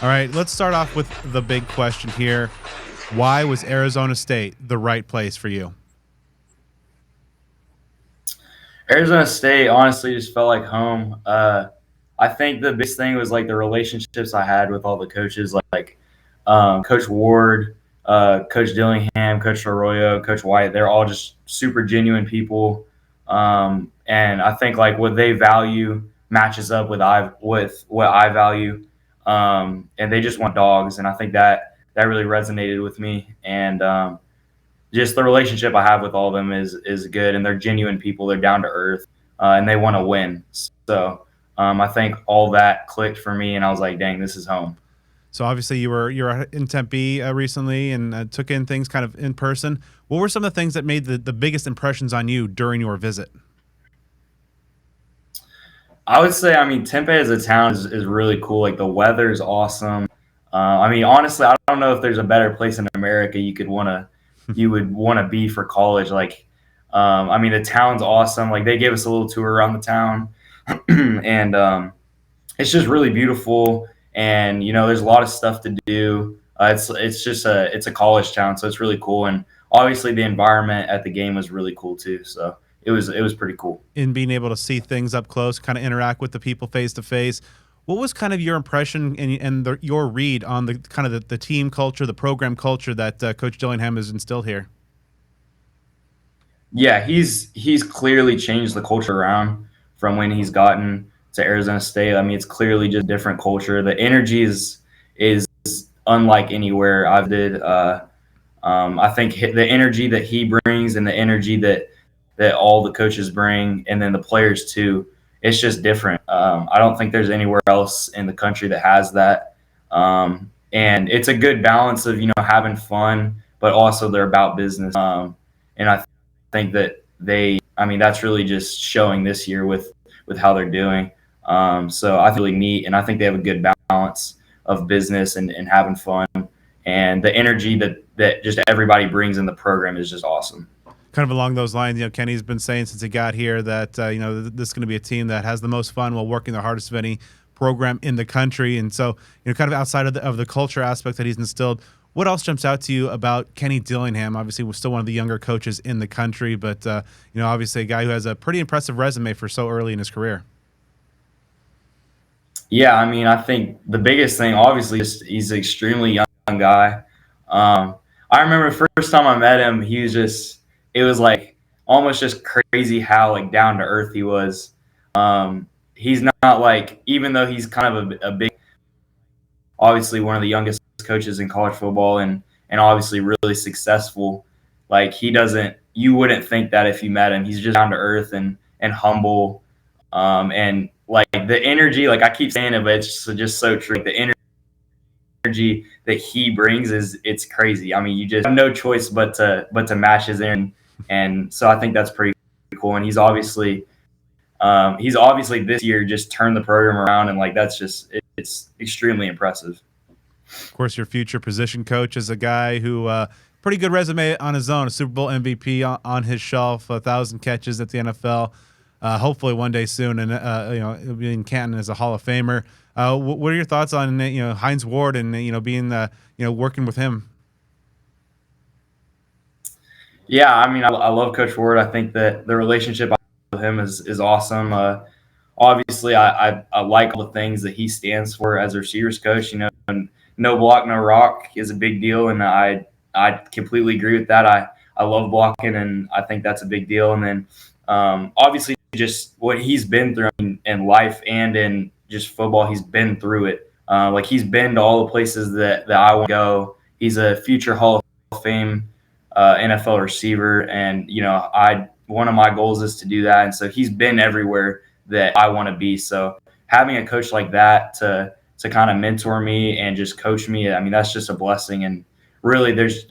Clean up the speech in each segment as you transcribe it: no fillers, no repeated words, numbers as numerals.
All right, let's start off with the big question here. Why was Arizona State the right place for you? Arizona State honestly just felt like home. I think the biggest thing was like the relationships I had with all the coaches, like Coach Ward, Coach Dillingham, Coach Arroyo, Coach White. They're all just super genuine people, and I think like what they value matches up with what I value, and they just want dogs, and I think that really resonated with me, and just the relationship I have with all of them is good, and they're genuine people. They're down to earth, and they want to win. So I think all that clicked for me, and I was like, "Dang, this is home." So obviously you were in Tempe recently and took in things kind of in person. What were some of the things that made the biggest impressions on you during your visit? I would say, I mean, Tempe as a town is really cool. Like the weather is awesome. I mean, honestly, I don't know if there's a better place in America you would want to be for college. Like, I mean, the town's awesome. Like they gave us a little tour around the town, and it's just really beautiful. And there's a lot of stuff to do. It's a college town, so it's really cool. And obviously, the environment at the game was really cool too. So it was pretty cool. In being able to see things up close, kind of interact with the people face to face. What was kind of your impression and your read on the kind of the team culture, the program culture that Coach Dillingham has instilled here? Yeah, he's clearly changed the culture around from when he's gotten to Arizona State. I mean, it's clearly just a different culture. The energy is unlike anywhere I've did. I think the energy that he brings and the energy that all the coaches bring, and then the players too, it's just different. I don't think there's anywhere else in the country that has that. And it's a good balance of having fun, but also they're about business. And I think that I mean, that's really just showing this year with how they're doing. So I think really neat, and I think they have a good balance of business and having fun, and the energy that just everybody brings in the program is just awesome. Kind of along those lines, Kenny's been saying since he got here that this is going to be a team that has the most fun while working the hardest of any program in the country. And so, kind of outside of the culture aspect that he's instilled, what else jumps out to you about Kenny Dillingham? Obviously, we're still one of the younger coaches in the country, but obviously a guy who has a pretty impressive resume for so early in his career. Yeah, I mean, I think the biggest thing, obviously, is he's an extremely young guy. I remember the first time I met him, it was like almost just crazy how like down to earth he was. He's not like, even though he's kind of a big, obviously one of the youngest coaches in college football, and obviously really successful. Like you wouldn't think that if you met him. He's just down to earth and humble, and like the energy. Like I keep saying it, but it's just so true. Like, the energy that he brings it's crazy. I mean, you just have no choice but to match his energy, and so I think that's pretty cool. And he's obviously this year just turned the program around, and like it's extremely impressive. Of course, your future position coach is a guy who pretty good resume on his own, a Super Bowl MVP on his shelf, 1,000 catches at the NFL. Hopefully one day soon, and he'll be in Canton as a Hall of Famer. What are your thoughts on Hines Ward and being working with him? Yeah, I mean, I love Coach Ward. I think that the relationship with him is awesome. Obviously, I like all the things that he stands for as a receivers coach. And no block, no rock is a big deal, and I completely agree with that. I love blocking, and I think that's a big deal. And then obviously, just what he's been through in life and in just football, he's been through it. Like he's been to all the places that I want to go. He's a future Hall of Fame NFL receiver, and one of my goals is to do that. And so he's been everywhere that I want to be. So having a coach like that to kind of mentor me and just coach me, I mean, that's just a blessing. And really, there's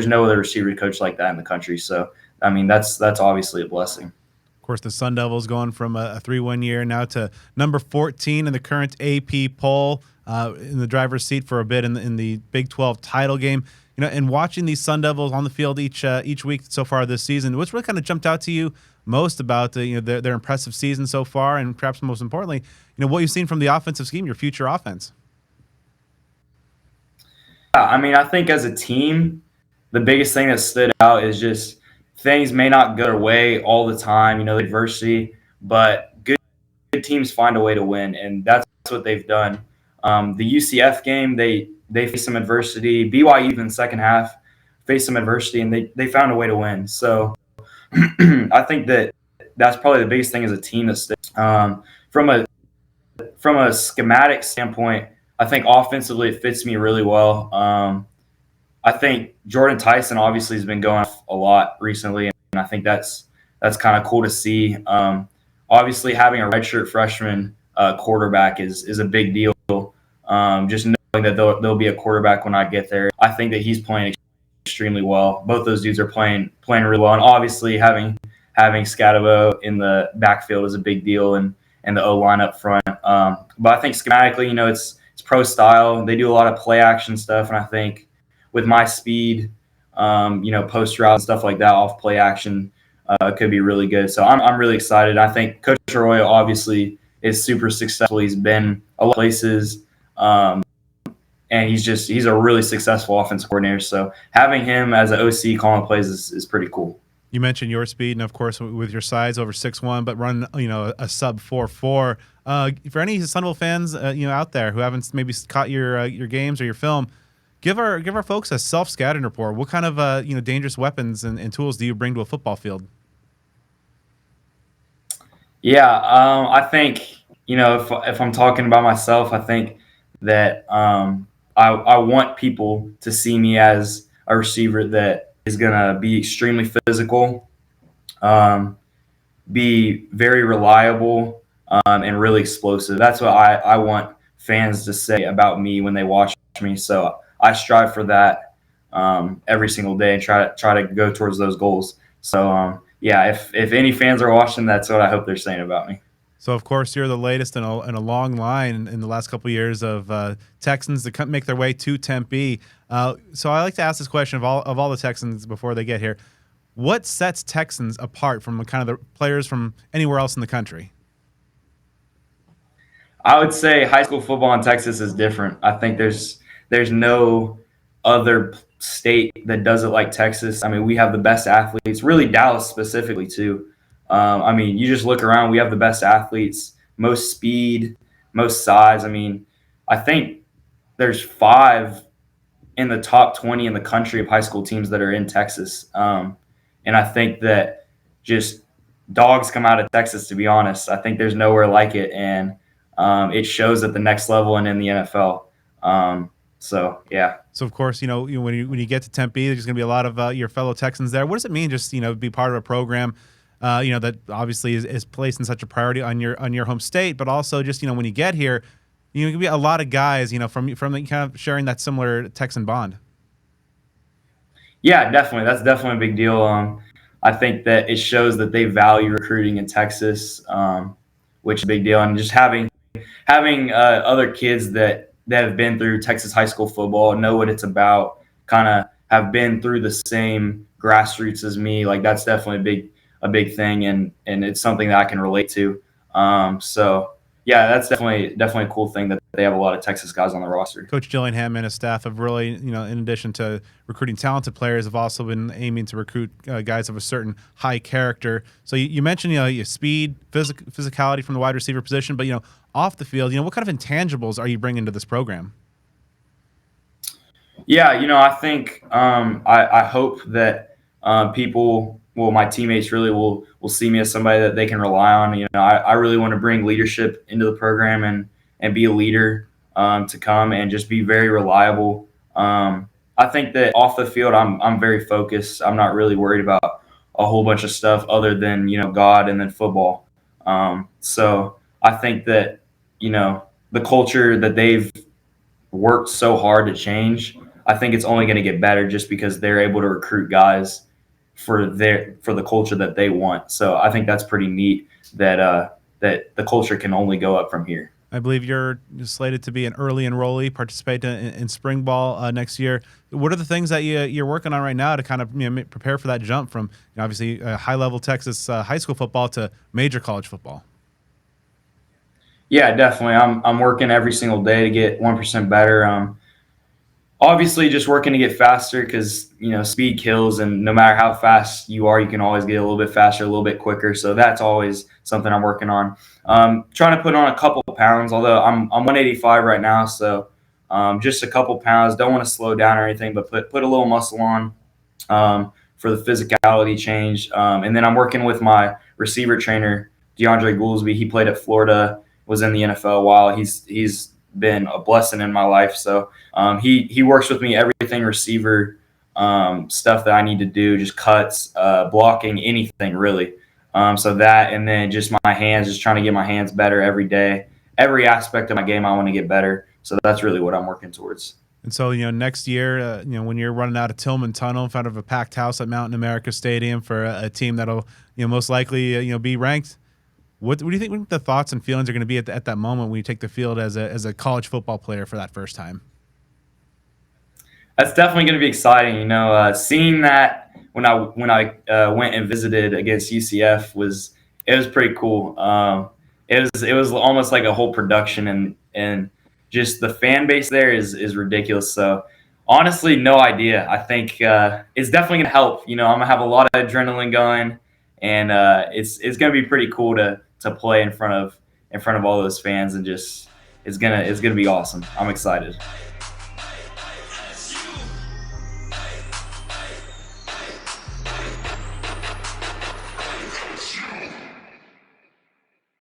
no other receiver coach like that in the country. So I mean, that's obviously a blessing. Of course, the Sun Devils going from a 3-1 year now to number 14 in the current AP poll, in the driver's seat for a bit in the Big 12 title game. And watching these Sun Devils on the field each week so far this season, what's really kind of jumped out to you most about their impressive season so far, and perhaps most importantly, what you've seen from the offensive scheme, your future offense? I mean, I think as a team, the biggest thing that stood out is just things may not go their way all the time, adversity, but good teams find a way to win, and that's what they've done. The UCF game, they faced some adversity. BYU even second half faced some adversity, and they found a way to win. So I think that's probably the biggest thing as a team that sticks. From a schematic standpoint, I think offensively it fits me really well. I think Jordan Tyson obviously has been going off a lot recently, and I think that's kind of cool to see. Obviously, having a redshirt freshman quarterback is a big deal. Just knowing that there'll be a quarterback when I get there, I think that he's playing extremely well. Both those dudes are playing really well, and obviously having Scatabo in the backfield is a big deal, and the O line up front. But I think schematically, it's pro style. They do a lot of play action stuff, and I think with my speed, post route and stuff like that, off play action could be really good. So I'm really excited. I think Coach Arroyo obviously is super successful. He's been a lot of places, and he's a really successful offensive coordinator. So having him as an OC calling plays is pretty cool. You mentioned your speed, and of course, with your size over 6'1", but run a sub 4.4. For any Sunville fans out there who haven't maybe caught your games or your film, give our folks a self-scouting report. What kind of dangerous weapons and tools do you bring to a football field? Yeah, I think if I'm talking about myself, I think that I want people to see me as a receiver that is going to be extremely physical, be very reliable, and really explosive. That's what I want fans to say about me when they watch me. So I strive for that every single day and try to go towards those goals. So yeah, if any fans are watching, that's what I hope they're saying about me. So, of course, you're the latest in a long line in the last couple of years of Texans to make their way to Tempe. So I like to ask this question of all the Texans before they get here. What sets Texans apart from kind of the players from anywhere else in the country? I would say high school football in Texas is different. I think there's no other state that does it like Texas. I mean, we have the best athletes, really Dallas specifically too. I mean, you just look around, we have the best athletes, most speed, most size. I mean, I think there's 5 in the top 20 in the country of high school teams that are in Texas. And I think that just dogs come out of Texas, to be honest. I think there's nowhere like it. And it shows at the next level and in the NFL. So, yeah. So, of course, when you get to Tempe, there's going to be a lot of your fellow Texans there. What does it mean just, be part of a program, that obviously is placed in such a priority on your home state, but also just, when you get here, you can be a lot of guys, from the kind of sharing that similar Texan bond. Yeah, definitely. That's definitely a big deal. I think that it shows that they value recruiting in Texas, which is a big deal. And just having other kids that have been through Texas high school football, know what it's about, kind of have been through the same grassroots as me. Like that's definitely a big thing, and it's something that I can relate to. So yeah, that's definitely a cool thing that they have a lot of Texas guys on the roster. Coach Dillingham and his staff have really, in addition to recruiting talented players, have also been aiming to recruit guys of a certain high character. So you mentioned, your speed, physicality from the wide receiver position, but off the field, what kind of intangibles are you bringing to this program? Yeah, I think I hope that people, well, my teammates really will see me as somebody that they can rely on. I really want to bring leadership into the program and be a leader to come and just be very reliable. I think that off the field, I'm very focused. I'm not really worried about a whole bunch of stuff other than God and then football. So I think that the culture that they've worked so hard to change, I think it's only going to get better just because they're able to recruit guys for the culture that they want. So I think that's pretty neat that the culture can only go up from here. I believe you're slated to be an early enrollee, participate in spring ball next year. What are the things that you're working on right now to kind of prepare for that jump from obviously high-level Texas high school football to major college football? Yeah, definitely. I'm working every single day to get 1% better. Obviously just working to get faster because speed kills, and no matter how fast you are, you can always get a little bit faster, a little bit quicker. So that's always something I'm working on. Trying to put on a couple pounds, although I'm 185 right now, so just a couple pounds. Don't want to slow down or anything, but put a little muscle on for the physicality change. And then I'm working with my receiver trainer, DeAndre Goolsby. He played at Florida, was in the NFL a while. He's been a blessing in my life. So he works with me everything receiver stuff that I need to do, just cuts, blocking, anything really. So that, and then just my hands, just trying to get my hands better every day. Every aspect of my game, I want to get better. So that's really what I'm working towards. And so, next year, when you're running out of Tillman Tunnel in front of a packed house at Mountain America Stadium for a team that'll, most likely, be ranked, what do you think the thoughts and feelings are going to be at that moment when you take the field as a college football player for that first time? That's definitely going to be exciting. Seeing that when I went and visited against UCF was pretty cool. It was almost like a whole production, and just the fan base there is ridiculous. So honestly, no idea. I think it's definitely going to help. I'm gonna have a lot of adrenaline going, and it's going to be pretty cool to play in front of all those fans, and just it's gonna be awesome. I'm excited.